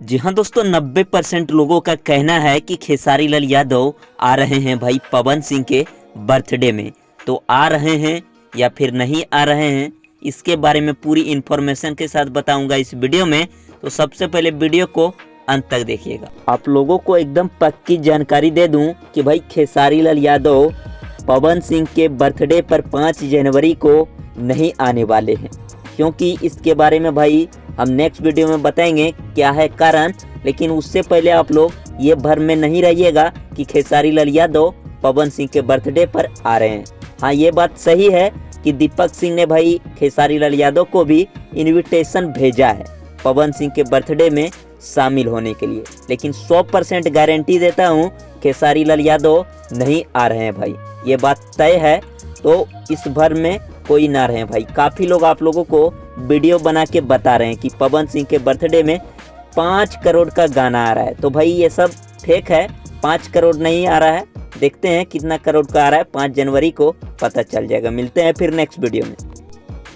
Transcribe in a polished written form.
जी हाँ दोस्तों, 90% लोगों का कहना है कि खेसारी लाल यादव आ रहे हैं भाई पवन सिंह के बर्थडे में। तो आ रहे हैं या फिर नहीं आ रहे हैं, इसके बारे में पूरी इन्फॉर्मेशन के साथ बताऊंगा इस वीडियो में। तो सबसे पहले वीडियो को अंत तक देखिएगा। आप लोगों को एकदम पक्की जानकारी दे दूं कि भाई खेसारी लाल यादव पवन सिंह के बर्थडे पर 5 जनवरी को नहीं आने वाले हैं, क्योंकि इसके बारे में भाई हम नेक्स्ट वीडियो में बताएंगे क्या है कारण। लेकिन उससे पहले आप लोग ये भ्रम में नहीं रहिएगा कि खेसारी लाल यादव पवन सिंह के बर्थडे पर आ रहे हैं। हाँ, ये बात सही है कि दीपक सिंह ने भाई खेसारी लाल यादव को भी इनविटेशन भेजा है पवन सिंह के बर्थडे में शामिल होने के लिए। लेकिन 100% गारंटी देता हूँ खेसारी लाल यादव नहीं आ रहे हैं भाई, ये बात तय है। तो इस भर में कोई ना रहे भाई। काफ़ी लोग आप लोगों को वीडियो बना के बता रहे हैं कि पवन सिंह के बर्थडे में 5 करोड़ का गाना आ रहा है। तो भाई ये सब फेक है, 5 करोड़ नहीं आ रहा है। देखते हैं कितना करोड़ का आ रहा है, 5 जनवरी को पता चल जाएगा। मिलते हैं फिर नेक्स्ट वीडियो में।